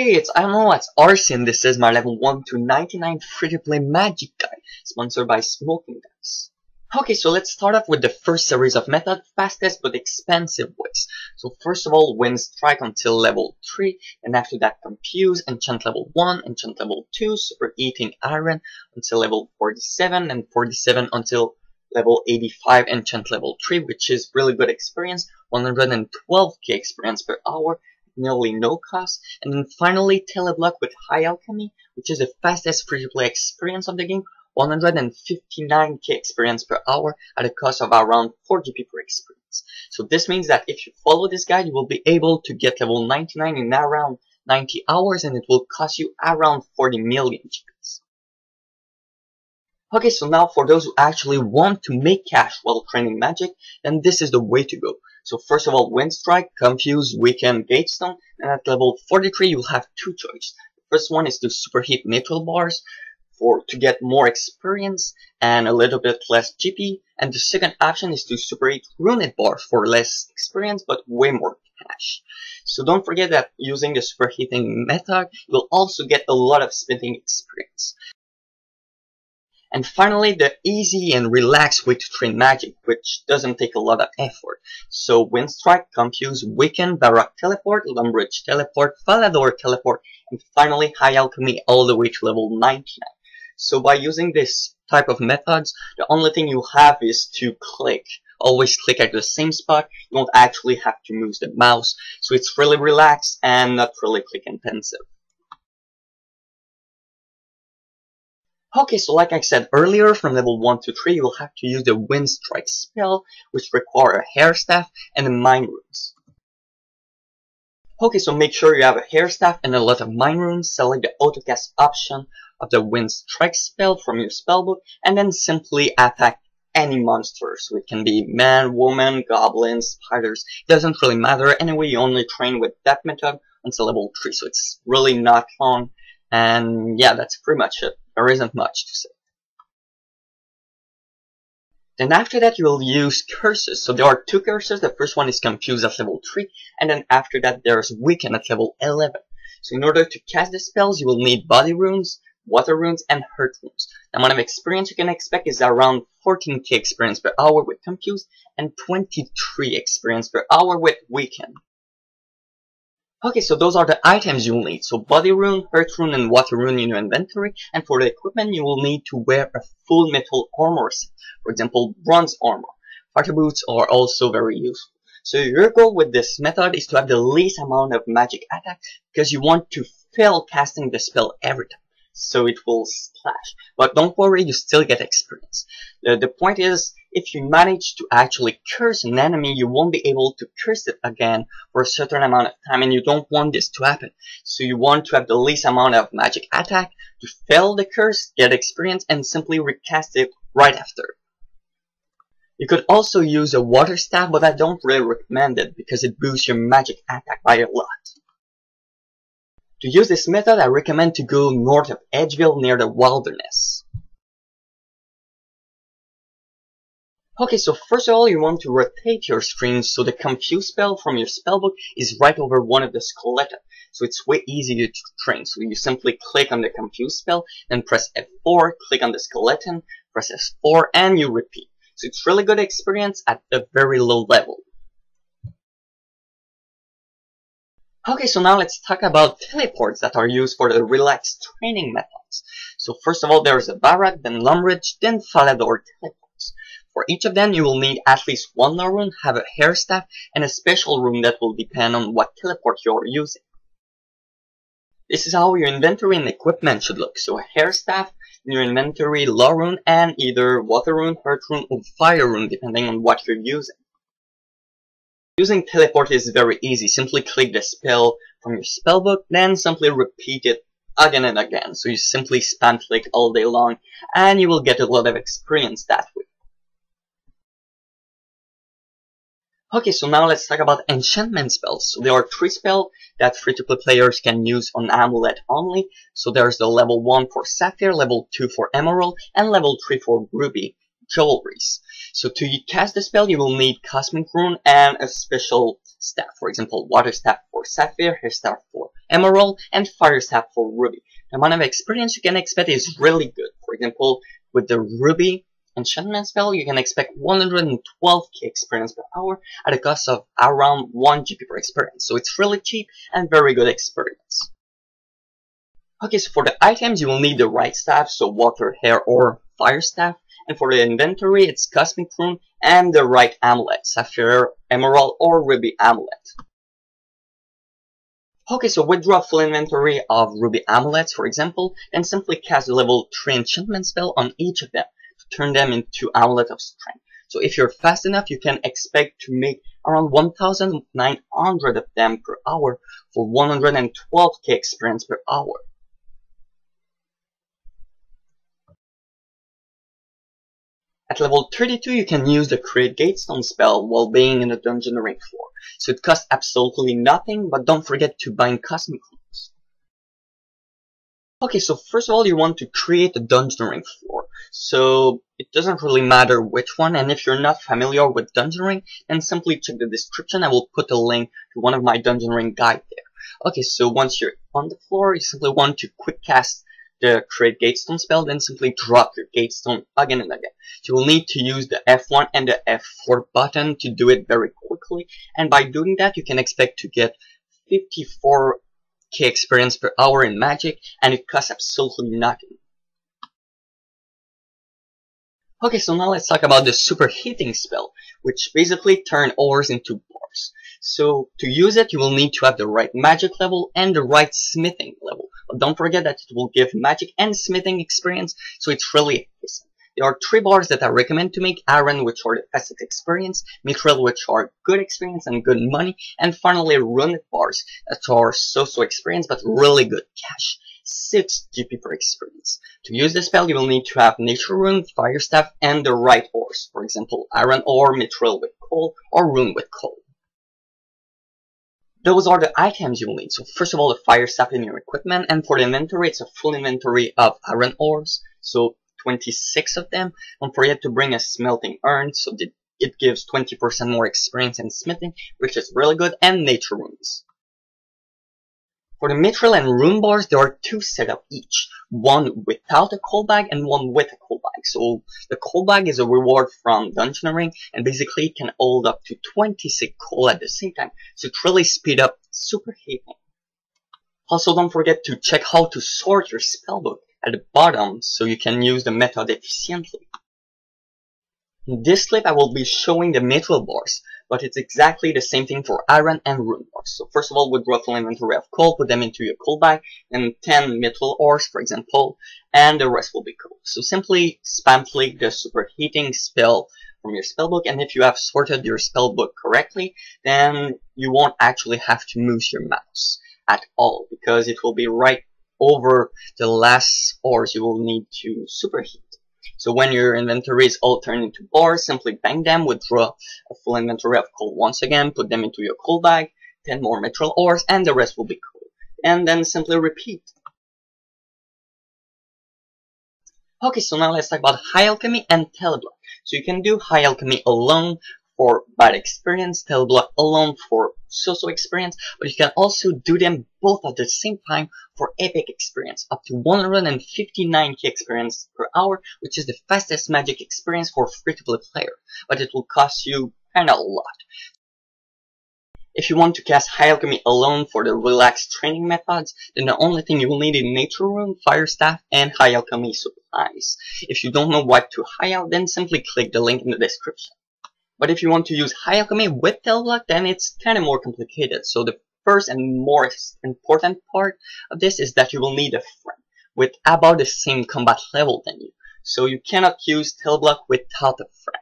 Hey, it's IdkWhatsRc and this is my level 1 to 99 free-to-play Magic guide, sponsored by Smoking Dice. Okay, so let's start off with the first series of method, fastest but expensive ways. So first of all, Wind Strike until level 3, and after that Confuse, Enchant Lv1, Enchant Lv2, Superheat Iron until level 47, and 47 until level 85 Enchant Lv3, which is really good experience, 112k experience per hour, nearly no cost, and then finally Teleblock+High Alchemy, which is the fastest free-to-play experience of the game, 159k experience per hour at a cost of around 40p per experience. So this means that if you follow this guide, you will be able to get level 99 in around 90 hours, and it will cost you around 40 million GPs. Okay, so now for those who actually want to make cash while training Magic, then this is the way to go. So first of all, Wind Strike, Confuse, Weaken, Gatestone, and at level 43 you'll have two choices. The first one is to Superheat Mithril bars to get more experience and a little bit less GP, and the second option is to Superheat Rune bars for less experience but way more cash. So don't forget that using the superheating method, you'll also get a lot of spending experience. And finally, the easy and relaxed way to train Magic, which doesn't take a lot of effort. So Wind Strike, Confuse, Weaken, Varrock Teleport, Lumbridge Teleport, Falador Teleport, and finally High Alchemy all the way to level 99. So by using this type of methods, the only thing you have is to click. Always click at the same spot. You won't actually have to move the mouse. So it's really relaxed and not really click intensive. Okay, so like I said earlier, from level 1 to 3, you will have to use the Wind Strike spell, which require a Hair Staff and the Mind Runes. Okay, so make sure you have a Hair Staff and a lot of Mind Runes, select the Autocast option of the Wind Strike spell from your spellbook, and then simply attack any monster. So it can be man, woman, goblins, spiders, it doesn't really matter. Anyway, you only train with that method until level 3, so it's really not long. And yeah, that's pretty much it. There isn't much to say. Then after that, you will use curses. So there are two curses. The first one is Confuse at level 3, and then after that there's Weaken at level 11. So in order to cast the spells, you will need Body Runes, Water Runes, and Hurt Runes. The amount of experience you can expect is around 14k experience per hour with Confuse, and 23 experience per hour with Weaken. Okay, so those are the items you'll need. So Body Rune, Hurt Rune, and Water Rune in your inventory. And for the equipment, you will need to wear a full metal armor set. For example, bronze armor. Fighter boots are also very useful. So your goal with this method is to have the least amount of magic attack, because you want to fail casting the spell every time, so it will splash. But don't worry, you still get experience. The point is, if you manage to actually curse an enemy, you won't be able to curse it again for a certain amount of time, and you don't want this to happen. So you want to have the least amount of magic attack to fail the curse, get experience, and simply recast it right after. You could also use a water staff, but I don't really recommend it because it boosts your magic attack by a lot. To use this method, I recommend to go north of Edgeville near the wilderness. Okay, so first of all, you want to rotate your screen so the Confuse spell from your spellbook is right over one of the skeleton. So it's way easier to train. So you simply click on the Confuse spell, then press F4, click on the skeleton, press F4, and you repeat. So it's really good experience at a very low level. Okay, so now let's talk about teleports that are used for the relaxed training methods. So first of all, there's a Varrock, then Lumbridge, then Falador Teleports. For each of them, you will need at least one lore rune, have a hair staff, and a special rune that will depend on what teleport you are using. This is how your inventory and equipment should look. So a hair staff, in your inventory, lore rune, and either water rune, hurt rune, or fire rune, depending on what you're using. Using teleport is very easy. Simply click the spell from your spellbook, then simply repeat it again and again. So you simply spam click all day long, and you will get a lot of experience that way. Okay, so now let's talk about enchantment spells. So there are 3 spells that free-to-play players can use on Amulet only. So there's the level 1 for Sapphire, level 2 for Emerald, and level 3 for Ruby jewelries. So to cast the spell, you will need Cosmic Rune and a special staff. For example, Water Staff for Sapphire, Hair Staff for Emerald, and Fire Staff for Ruby. The amount of experience you can expect is really good. For example, with the Ruby enchantment spell, you can expect 112k experience per hour at a cost of around 1 GP per experience. So it's really cheap and very good experience. Okay, so for the items, you will need the right staff, so Water, Hair, or Fire Staff. And for the inventory, it's Cosmic Rune and the right amulet, Sapphire, Emerald, or Ruby amulet. Okay, so withdraw full inventory of Ruby amulets, for example, and simply cast the level 3 enchantment spell on each of them to turn them into Amulet of Strength. So if you're fast enough, you can expect to make around 1,900 of them per hour for 112k experience per hour. At level 32, you can use the Create Gatestone spell while being in the dungeon ring floor. So it costs absolutely nothing, but don't forget to bind Cosmic Runes. Okay, so first of all, you want to create a dungeon ring floor. So it doesn't really matter which one, and if you're not familiar with dungeon ring, then simply check the description. I will put a link to one of my dungeon ring guide there. Okay, so once you're on the floor, you simply want to quick cast the Create Gatestone spell, then simply drop your Gatestone again and again. So you will need to use the F1 and the F4 button to do it very quickly, and by doing that you can expect to get 54k experience per hour in Magic, and it costs absolutely nothing. Okay, so now let's talk about the Superheating spell, which basically turns ores into bars. So to use it, you will need to have the right magic level and the right smithing level. But don't forget that it will give magic and smithing experience, so it's really efficient. There are 3 bars that I recommend to make: Iron, which are the fastest experience, Mithril, which are good experience and good money, and finally Rune bars that are so-so experience but really good cash, 6 GP per experience. To use the spell, you will need to have Nature Rune, Fire Staff, and the right ores. For example, Iron ore, Mithril with coal, or Rune with coal. Those are the items you will need. So first of all, the Fire Staff in your equipment, and for the inventory, it's a full inventory of Iron ores, so 26 of them. Don't forget to bring a smelting urn, so that it gives 20% more experience in smithing, which is really good, and Nature Runes. For the Mithril and Rune bars, there are 2 set up each, one without a coal bag and one with a coal bag. So the coal bag is a reward from Dungeon Ring, and basically it can hold up to 26 coal at the same time, so it really speed up Superheating. Also, don't forget to check how to sort your spellbook at the bottom so you can use the method efficiently. In this clip, I will be showing the Mithril bars, but it's exactly the same thing for Iron and Rune bars. So first of all, withdraw full inventory of coal, put them into your coal bag, and 10 Mithril ores, for example, and the rest will be coal. So simply spam click the Superheating spell from your spellbook, and if you have sorted your spellbook correctly, then you won't actually have to move your mouse at all, because it will be right over the last ores you will need to superheat. So when your inventory is all turned into bars, simply bang them, withdraw a full inventory of coal once again, put them into your coal bag, 10 more Mithril ores, and the rest will be coal. And then simply repeat. Okay, so now let's talk about High Alchemy and Teleblock. So you can do High Alchemy alone for bad experience, Teleblock alone for so-so experience, but you can also do them both at the same time for epic experience, up to 159k experience per hour, which is the fastest magic experience for free-to-play player, but it will cost you kinda a lot. If you want to cast High Alchemy alone for the relaxed training methods, then the only thing you will need is Nature Rune, Fire Staff, and High Alchemy supplies. If you don't know what to high out, then simply click the link in the description. But if you want to use High Alchemy with Teleblock, then it's kinda more complicated. So the first and most important part of this is that you will need a friend with about the same combat level than you. So you cannot use Teleblock without a friend.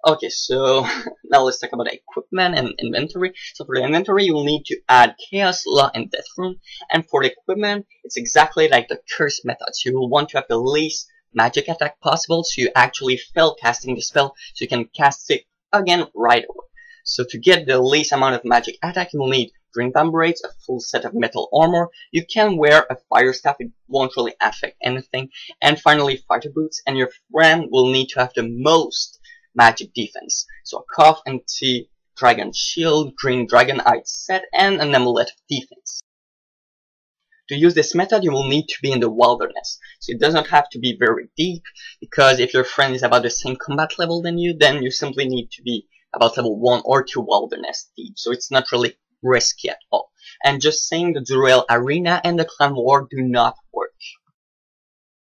Okay, so now let's talk about the equipment and inventory. So for the inventory, you will need to add Chaos, Law, and Death Rune. And for the equipment, it's exactly like the curse methods. You will want to have the least magic attack possible, so you actually fail casting the spell, so you can cast it again right away. So to get the least amount of magic attack, you will need Green Braids, a full set of metal armor. You can wear a Fire Staff, it won't really affect anything. And finally, Fighter Boots, and your friend will need to have the most magic defense. So a Cough, Anti-Dragon Shield, Green Dragon Eye set, and an Amulet of Defense. To use this method, you will need to be in the wilderness. So it doesn't have to be very deep, because if your friend is about the same combat level than you, then you simply need to be about level 1 or 2 wilderness deep. So it's not really risky at all. And just saying, the Duel Arena and the Clan War do not work.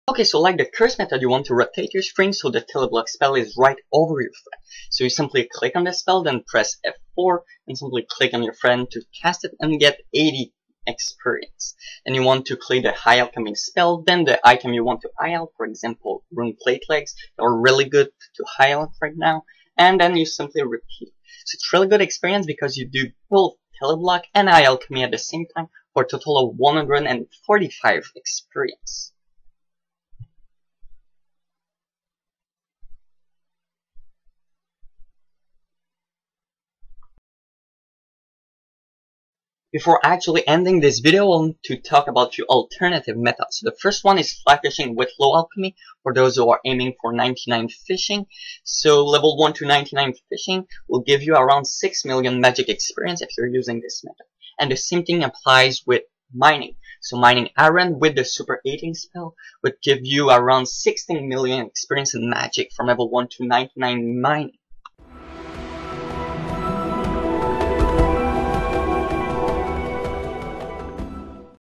Okay, so like the curse method, you want to rotate your screen so the Teleblock spell is right over your friend. So you simply click on the spell, then press F4, and simply click on your friend to cast it and get 80 experience. Then you want to click the High Alchemy spell, then the item you want to High Alch, for example, Rune Plate Legs, are really good to High Alch right now, and then you simply repeat. So it's really good experience because you do both Teleblock and High Alchemy at the same time for a total of 145 experience. Before actually ending this video, I want to talk about 2 alternative methods. The first one is fly fishing with low alchemy, for those who are aiming for 99 fishing. So level 1 to 99 fishing will give you around 6 million magic experience if you're using this method. And the same thing applies with mining. So mining iron with the super eating spell would give you around 16 million experience in magic from level 1 to 99 mining.